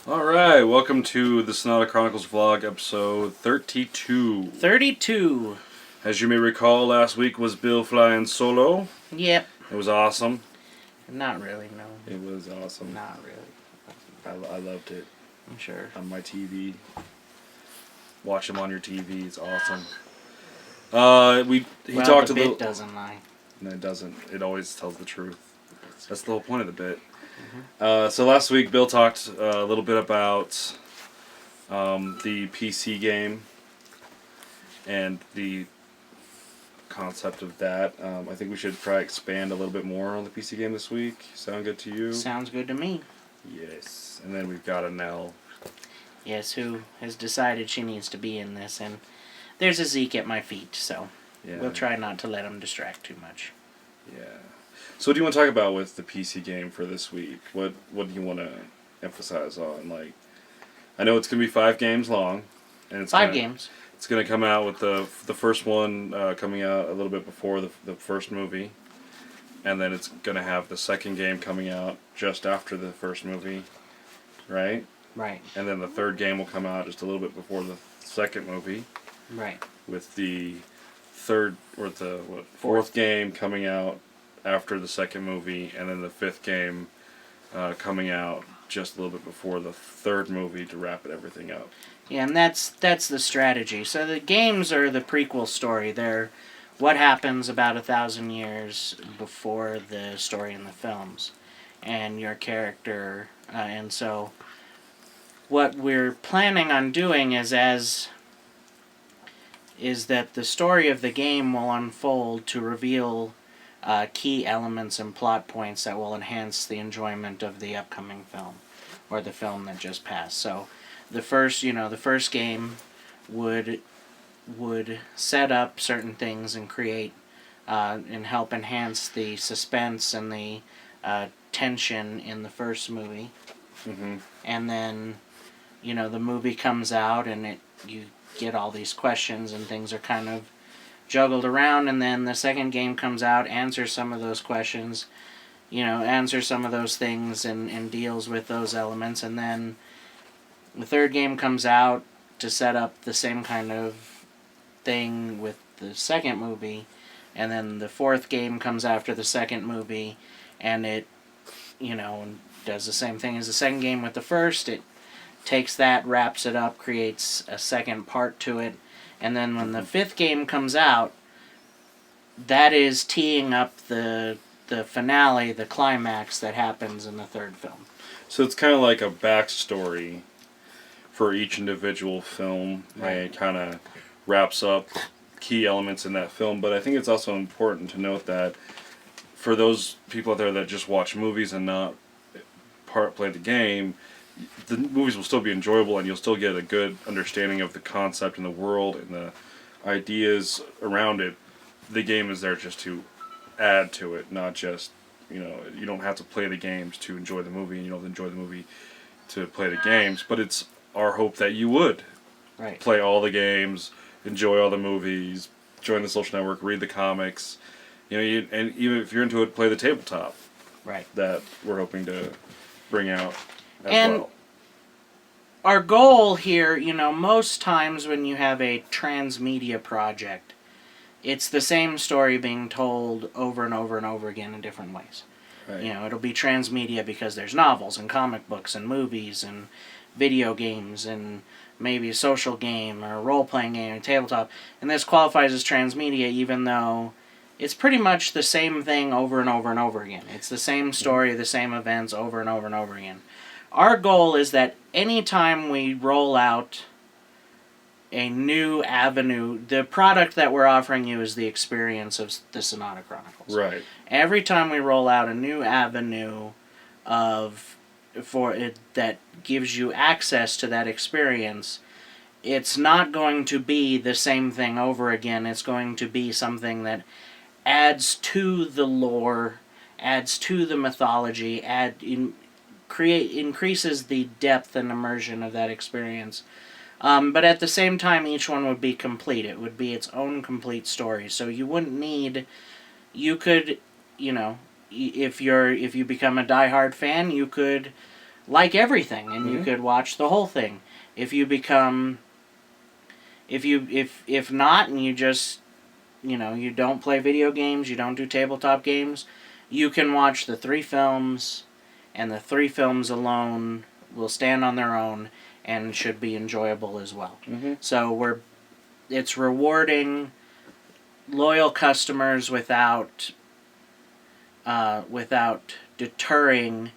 Alright, welcome to the Sonata Chronicles vlog, episode 32. 32. As you may recall, last week was Bill flying solo. Yep. It was awesome. Not really, no. It was awesome. Not really. I loved it. I'm sure. On my TV. Watch him on your TV, it's awesome. He talked the a bit little... doesn't lie. No, it doesn't. It always tells the truth. That's the whole point of the bit. Mm-hmm. So last week, Bill talked a little bit about the PC game and the concept of that. I think we should probably expand a little bit more on the PC game this week. Sound good to you? Sounds good to me. Yes. And then we've got Anel. Yes, who has decided she needs to be in this, and there's a Zeke at my feet, so we'll try not to let him distract too much. Yeah. So what do you want to talk about with the PC game for this week? What do you want to emphasize on? Like, I know it's going to be 5 games long. And it's 5 games. It's going to come out with the first one coming out a little bit before the first movie. And then it's going to have the second game coming out just after the first movie. Right? Right. And then the third game will come out just a little bit before the second movie. Right. With the fourth game coming out after the second movie, and then the 5th game coming out just a little bit before the third movie to wrap everything up. Yeah, and that's the strategy. So the games are the prequel story. They're what happens about 1,000 years before the story in the films, and your character, and so what we're planning on doing is that the story of the game will unfold to reveal key elements and plot points that will enhance the enjoyment of the upcoming film, or the film that just passed. So, the first game would set up certain things and create and help enhance the suspense and the tension in the first movie. Mm-hmm. And then, the movie comes out and you get all these questions and things are kind of juggled around, and then the second game comes out, answers some of those questions, answers some of those things and deals with those elements, and then the third game comes out to set up the same kind of thing with the second movie, and then the fourth game comes after the second movie, and it, does the same thing as the second game with the first. It takes that, wraps it up, creates a second part to it, and then when the 5th game comes out, that is teeing up the finale, the climax that happens in the third film. So it's kind of like a backstory for each individual film, Right. and it kind of wraps up key elements in that film. But I think it's also important to note that for those people out there that just watch movies and not play the game, the movies will still be enjoyable, and you'll still get a good understanding of the concept and the world and the ideas around it. The game is there just to add to it, not just, you don't have to play the games to enjoy the movie, and you don't enjoy the movie to play the games, but it's our hope that you would play all the games, enjoy all the movies, join the social network, read the comics, and even if you're into it, play the tabletop. Right. That we're hoping to bring out as and well. Our goal here, most times when you have a transmedia project, it's the same story being told over and over and over again in different ways. Right. It'll be transmedia because there's novels and comic books and movies and video games and maybe a social game or a role-playing game or tabletop. And this qualifies as transmedia even though it's pretty much the same thing over and over and over again. It's the same story, the same events over and over and over again. Our goal is that anytime we roll out a new avenue, the product that we're offering you is the experience of the Sonata Chronicles. Right. Every time we roll out a new avenue that gives you access to that experience, it's not going to be the same thing over again. It's going to be something that adds to the lore, adds to the mythology, increases the depth and immersion of that experience. But at the same time, each one would be complete. It would be its own complete story. So you wouldn't need... You could, if you become a diehard fan, you could like everything, and you Mhm. could watch the whole thing. If you become, if not, and you just, you don't play video games, you don't do tabletop games, you can watch the 3 films, and the 3 films alone will stand on their own and should be enjoyable as well. Mm-hmm. So it's rewarding loyal customers without deterring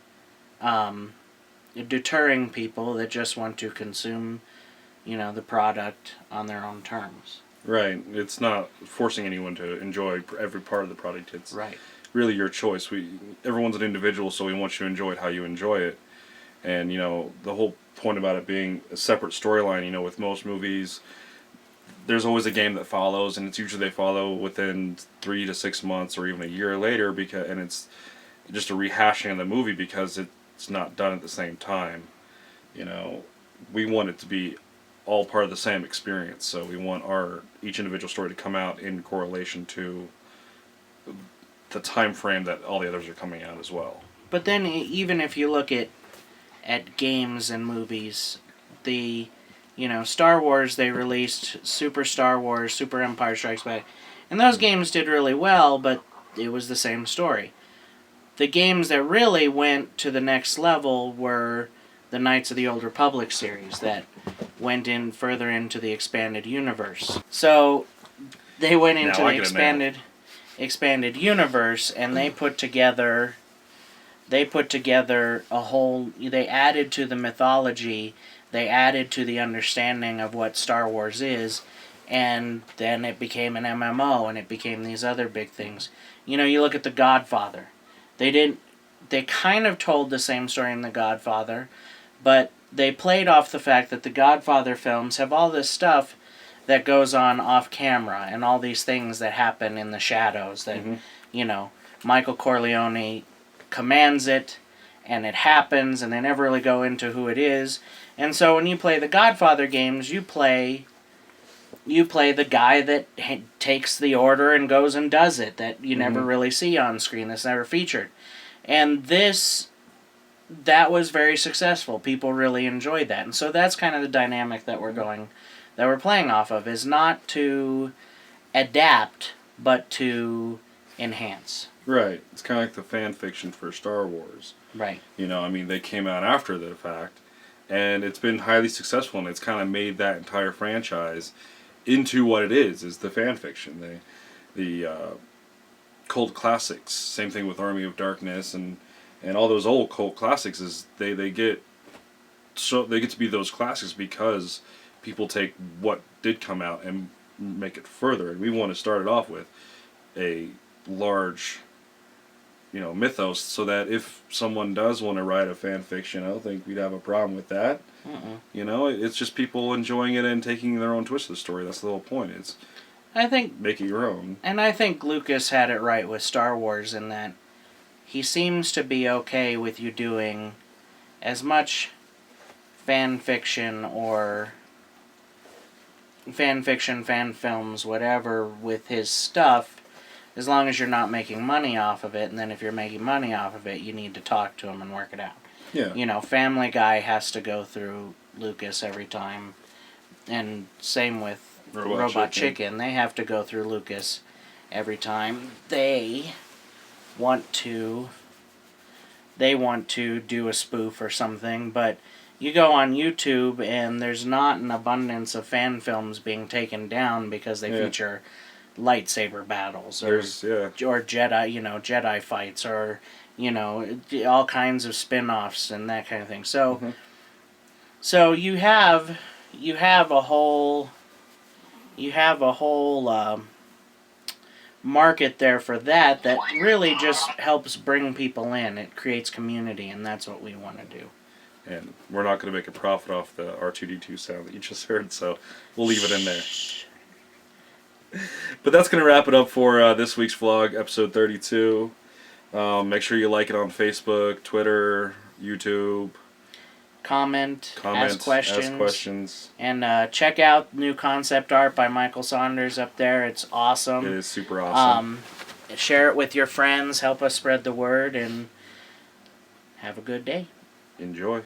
deterring people that just want to consume, the product on their own terms. Right. It's not forcing anyone to enjoy every part of the product. It's Right. really your choice. Everyone's an individual, so we want you to enjoy it how you enjoy it. And the whole point about it being a separate storyline. With most movies, there's always a game that follows, and it's usually they follow within 3 to 6 months or even a year later, and it's just a rehashing of the movie because it's not done at the same time. We want it to be all part of the same experience, so we want each individual story to come out in correlation to the time frame that all the others are coming out as well. But then even if you look at games and movies, the Star Wars, they released Super Star Wars, Super Empire Strikes Back, and those games did really well, but it was the same story. The games that really went to the next level were the Knights of the Old Republic series that went in further into the expanded universe. So they went into the expanded universe, and they put together a whole. They added to the mythology. They added to the understanding of what Star Wars is, and then it became an MMO, and it became these other big things. You look at The Godfather. They kind of told the same story in The Godfather, but they played off the fact that the Godfather films have all this stuff that goes on off camera and all these things that happen in the shadows that, Michael Corleone commands it and it happens and they never really go into who it is. And so when you play the Godfather games, you play the guy that takes the order and goes and does it, that you never really see on screen, that's never featured. And that was very successful. People really enjoyed that. And so that's kind of the dynamic that we're playing off of, is not to adapt, but to enhance. Right. It's kind of like the fan fiction for Star Wars. Right. They came out after the fact, and it's been highly successful, and it's kind of made that entire franchise into what it is the fan fiction. The cult classics. Same thing with Army of Darkness and all those old cult classics is they get to be those classics because people take what did come out and make it further. And we want to start it off with a large mythos, so that if someone does want to write a fan fiction, I don't think we'd have a problem with that. It's just people enjoying it and taking their own twist of the story. That's the whole point. It's make it your own. And I think Lucas had it right with Star Wars in that he seems to be okay with you doing as much fan fiction, fan films, whatever, with his stuff, as long as you're not making money off of it. And then if you're making money off of it, you need to talk to him and work it out. Yeah. Family Guy has to go through Lucas every time. And same with Robot Chicken. They have to go through Lucas every time they want to do a spoof or something. But you go on YouTube and there's not an abundance of fan films being taken down because they feature lightsaber battles or Jedi, Jedi fights, or all kinds of spin-offs and that kind of thing. So so you have a whole market there for that really just helps bring people in. It creates community, and that's what we want to do. And we're not going to make a profit off the R2-D2 sound that you just heard, so we'll leave it in there. But that's going to wrap it up for this week's vlog, episode 32. Make sure you like it on Facebook, Twitter, YouTube. Comment, ask questions. And check out new concept art by Michael Saunders up there. It's awesome. It is super awesome. Share it with your friends. Help us spread the word, and have a good day. Enjoy.